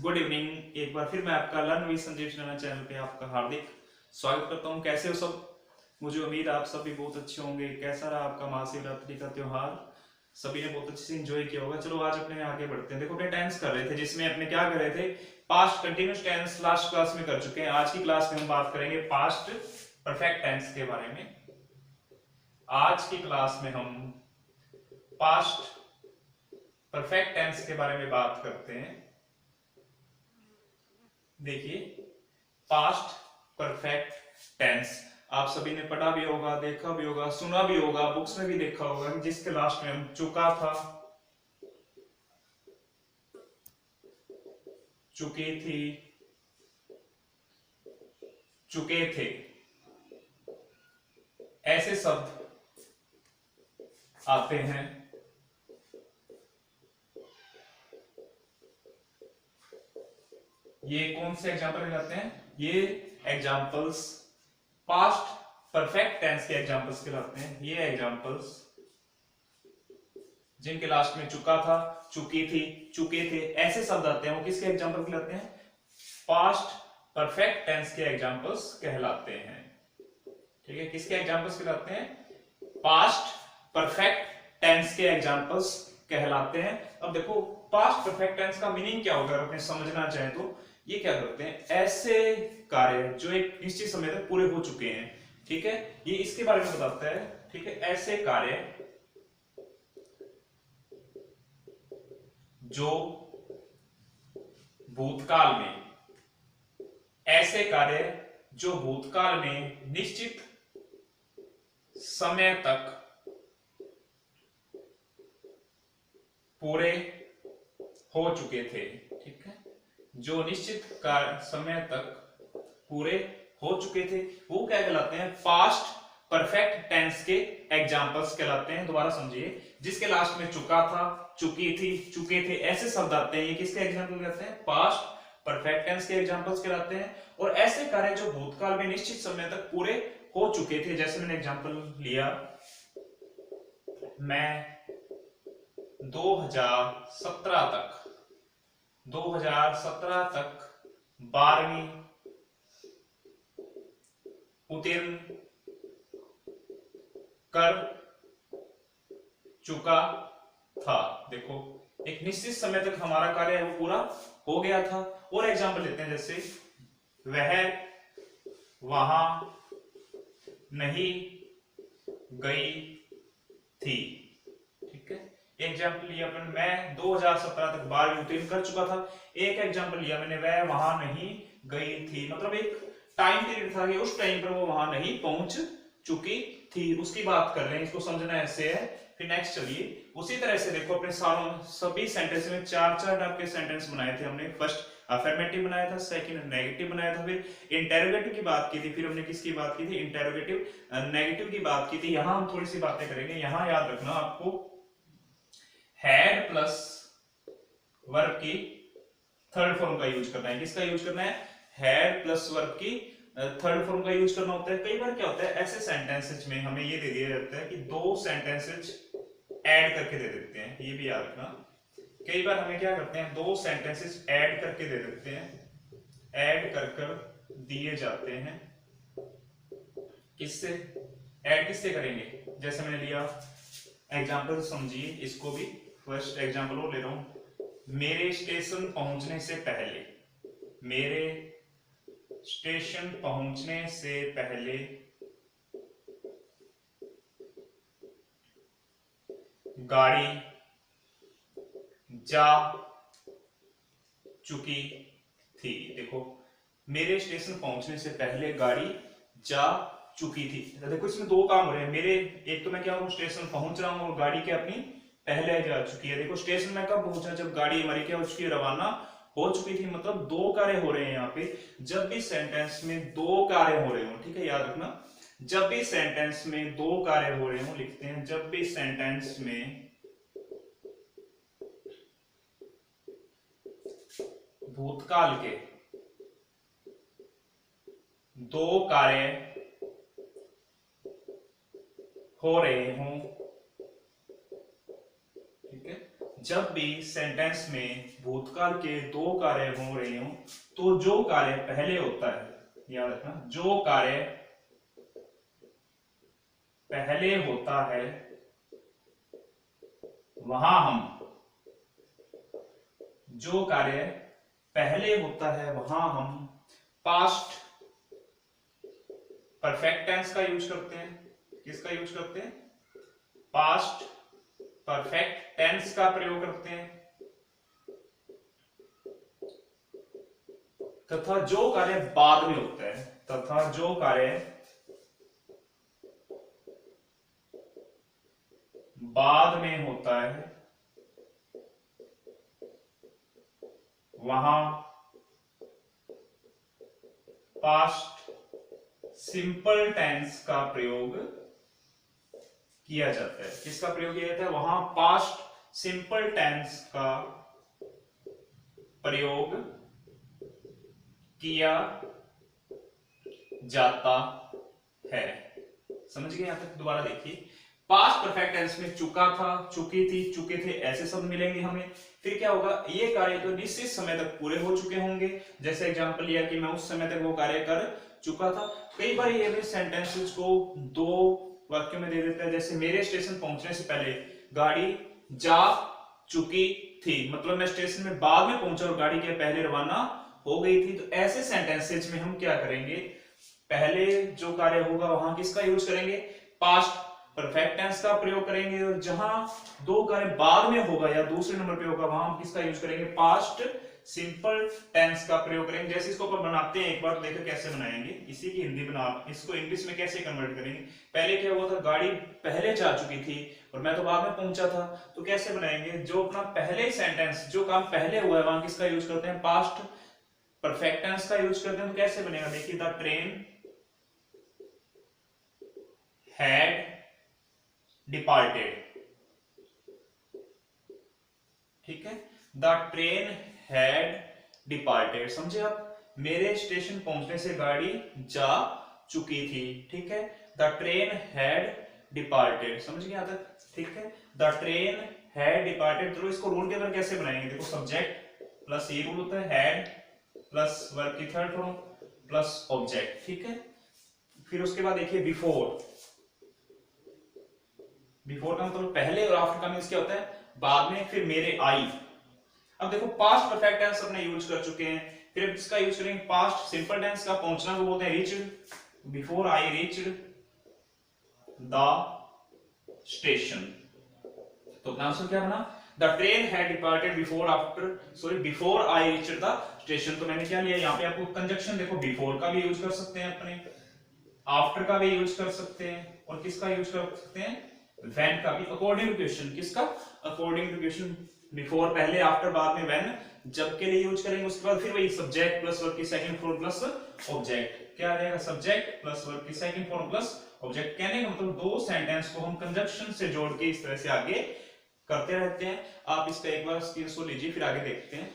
Good evening. एक बार फिर मैं आपका learn with Sanjeev Sinha channel पे आपका हार्दिक स्वागत करता हूँ। कैसे हो सब? मुझे उम्मीद आप सब भी बहुत अच्छे होंगे। कैसा रहा आपका महाशिवरात्रि का त्योहार? सभी ने बहुत अच्छे से एंजॉय किया होगा। चलो आज अपने आगे बढ़ते हैं। देखो अपने टेंस कर रहे थे, जिसमें अपने क्या कर रहे थे, past continuous tense last class में कर चुके हैं। आज की क्लास में हम बात करेंगे पास्ट परफेक्ट टेंस के बारे में। आज की क्लास में हम पास्ट परफेक्ट टेंस के बारे में बात करते हैं। देखिए, पास्ट परफेक्ट टेंस आप सभी ने पढ़ा भी होगा, देखा भी होगा, सुना भी होगा, बुक्स में भी देखा होगा, जिसके लास्ट में हम चुका था, चुकी थी, चुके थे, ऐसे शब्द आते हैं। ये कौन से एग्जाम्पल कहलाते हैं? ये एग्जाम्पल्स पास्ट परफेक्ट टेंस के एग्जाम्पल्स कहलाते हैं। ये एग्जाम्पल्स जिनके लास्ट में चुका था, चुकी थी, चुके थे, ऐसे शब्द आते हैं, वो किसके एग्जाम्पल कहलाते हैं? पास्ट परफेक्ट टेंस के एग्जाम्पल्स कहलाते हैं। ठीक है, किसके एग्जाम्पल्स कहलाते हैं? पास्ट परफेक्ट टेंस के एग्जाम्पल्स कहलाते हैं। अब देखो, पास्ट परफेक्ट टेंस का मीनिंग क्या होगा अगर अपने समझना चाहें तो ये क्या करते हैं, ऐसे कार्य जो एक निश्चित समय तक पूरे हो चुके हैं। ठीक है, ये इसके बारे में बताता है। ठीक है, ऐसे कार्य जो भूतकाल में, ऐसे कार्य जो भूतकाल में निश्चित समय तक पूरे हो चुके थे। ठीक है, जो निश्चित समय तक पूरे हो चुके थे वो क्या कहलाते हैं? पास्ट परफेक्ट टेंस के एग्जाम्पल्स कहलाते हैं। दोबारा समझिए, जिसके लास्ट में चुका था, चुकी थी, चुके थे, ऐसे शब्द आते हैं, ये किसके एग्जाम्पल कहते हैं? पास्ट परफेक्ट टेंस के एग्जाम्पल्स कहलाते हैं। और ऐसे कार्य जो भूतकाल में निश्चित समय तक पूरे हो चुके थे, जैसे मैंने एग्जाम्पल लिया, मैं 2017 तक 12वीं उत्तीर्ण कर चुका था। देखो, एक निश्चित समय तक हमारा कार्य है वो पूरा हो गया था। और एग्जाम्पल लेते हैं, जैसे वह वहां नहीं गई थी। ठीक है, एग्जाम्पल लिया अपन, मैं 2017 तक 12वीं उत्तीर्ण कर चुका था। एक एग्जाम्पल लिया मैंने, वह वहां नहीं गई थी, मतलब एक टाइम पीरियड था कि उस टाइम पर वो वहां नहीं पहुंच चुकी थी, उसकी बात कर रहे हैं। इसको समझना ऐसे है। फिर नेक्स्ट चलिए, उसी तरह से देखो, अपने सारों सभी सेंटेंस में चार चार टाइप के सेंटेंस बनाए थे हमने। फर्स्ट अफर्मेटिव बनाया था, सेकंड नेगेटिव बनाया था, फिर इंटेरोगेटिव की बात की थी, फिर हमने किसकी बात की थी? इंटेरोगेटिव नेगेटिव की बात की थी। यहां हम थोड़ी सी बातें करेंगे। यहां याद रखना आपको, हैड प्लस वर्ब की थर्ड फॉर्म का यूज करना है। किसका यूज करना है? हैड प्लस वर्ब की थर्ड फॉर्म का यूज करना होता है। कई बार क्या होता है, ऐसे सेंटेंसेज में हमें ये दे दिया जाता है कि दो सेंटेंसेज ऐड करके दे देते हैं, ये भी याद रखना। कई बार हमें क्या करते हैं, दो सेंटेंसेस ऐड करके दे देते हैं, ऐड कर कर दिए जाते हैं। किससे ऐड, किससे करेंगे? जैसे मैंने लिया एग्जाम्पल, समझिए इसको भी। फर्स्ट एग्जाम्पल और ले रहा हूं, मेरे स्टेशन पहुंचने से पहले, मेरे स्टेशन पहुंचने से पहले गाड़ी जा चुकी थी। देखो, मेरे स्टेशन पहुंचने से पहले गाड़ी जा चुकी थी। देखो, इसमें दो काम हो रहे हैं मेरे। एक तो मैं क्या हूं, स्टेशन पहुंच रहा हूं और गाड़ी क्या अपनी पहले जा चुकी है। देखो, स्टेशन में कब पहुंचा? जब गाड़ी हमारी क्या हो चुकी है, रवाना हो चुकी थी। मतलब दो कार्य हो रहे हैं यहाँ पे। जब भी सेंटेंस में दो कार्य हो रहे हो, ठीक है, याद रखना, जब भी सेंटेंस में दो कार्य हो रहे हो, लिखते हैं, जब भी सेंटेंस में भूतकाल के दो कार्य हो रहे हों, ठीक है, जब भी सेंटेंस में भूतकाल के दो कार्य हो रहे हो तो जो कार्य पहले होता है, याद रखना, जो कार्य पहले होता है वहां हम, जो कार्य पहले होता है वहां हम पास्ट परफेक्ट टेंस का यूज करते हैं। किसका यूज करते हैं? पास्ट परफेक्ट टेंस का प्रयोग करते हैं। तथा जो कार्य बाद में होता है, तथा जो कार्य बाद में होता है वहां पास्ट सिंपल टेंस का प्रयोग किया जाता है। किसका प्रयोग किया जाता है? वहां पास्ट सिंपल टेंस का प्रयोग किया जाता है। समझ गए यहां तक? दोबारा देखिए, पास्ट परफेक्ट टेंस में चुका था, चुकी थी, चुके थे, ऐसे शब्द मिलेंगे हमें। फिर क्या होगा? ये कार्य तो निश्चित समय तक पूरे हो चुके होंगे। जैसे एग्जांपल लिया कि मैं उस समय तक वो कार्य कर चुका था। कई बार ये भी सेंटेंसेस को दो वाक्यों में दे देता है, जैसे मेरे स्टेशन पहुंचने से पहले गाड़ी जा चुकी थी, मतलब मैं स्टेशन में बाद में पहुंचा और गाड़ी के पहले रवाना हो गई थी। तो ऐसे सेंटेंसेज में हम क्या करेंगे? पहले जो कार्य होगा वहां किसका यूज करेंगे? पास्ट परफेक्ट टेंस का प्रयोग करेंगे। और जहां दो कार्य बाद में होगा या दूसरे नंबर पे होगा वहां हम किसका यूज करेंगे? पास्ट सिंपल टेंस का प्रयोग करेंगे। जैसे इसको अपन बनाते हैं, एक बार देखो कैसे बनाएंगे। इसी की हिंदी बना, इसको इंग्लिश में कैसे कन्वर्ट करेंगे? पहले क्या हुआ था? गाड़ी पहले जा चुकी थी और मैं तो बाद में पहुंचा था। तो कैसे बनाएंगे? जो अपना पहले सेंटेंस, जो काम पहले हुआ है वहां किसका यूज करते हैं? पास्ट परफेक्ट टेंस का यूज करते हैं। तो कैसे बनेगा? देखिए, द ट्रेन हैड डिपार्टेड। ठीक है, द ट्रेन हैड डिपार्टेड। समझे आप? मेरे स्टेशन पहुंचने से गाड़ी जा चुकी थी। ठीक है, द ट्रेन हैड डिपार्टेड। समझ गए यहां तक? ठीक है, द ट्रेन हैड डिपार्टेड। तो इसको रूल के अंदर कैसे बनाएंगे? देखो, सब्जेक्ट प्लस ये रूल होता है, हैड प्लस वर्ब की थर्ड फॉर्म प्लस ऑब्जेक्ट। ठीक है, फिर उसके बाद देखिए बिफोर। बिफोर का मतलब पहले और आफ्टर का मींस क्या होता है? बाद में। फिर मेरे आई। अब देखो, पास्ट परफेक्ट टेंस अपने यूज कर चुके हैं, फिर इसका यूज करेंगे पास्ट सिंपल टेंस का। पहुंचना को बोलते हैं reached. Before I reached the station. तो अपना आंसर क्या बना? The train had departed before I reached the station. तो मैंने क्या लिया यहाँ पे? आपको कंजक्शन देखो, बिफोर का भी यूज कर सकते हैं अपने, आफ्टर का भी यूज कर सकते हैं, और किसका यूज कर सकते हैं? व्हेन का भी, अकॉर्डिंग टू क्वेश्चन। किसका? According to question. बिफोर पहले, आफ्टर बाद में, व्हेन जब के लिए यूज करेंगे। उसके बाद फिर वही सब्जेक्ट प्लस वर्ब की सेकंड फॉर्म प्लस ऑब्जेक्ट। क्या आ जाएगा? सब्जेक्ट प्लस वर्ब की सेकंड फॉर्म प्लस ऑब्जेक्ट। कहने का मतलब दो सेंटेंस को हम कंजक्शन से जोड़ के इस तरह से आगे करते रहते हैं। आप इसका एक बार स्क्रीनशॉट लीजिए, फिर आगे देखते हैं।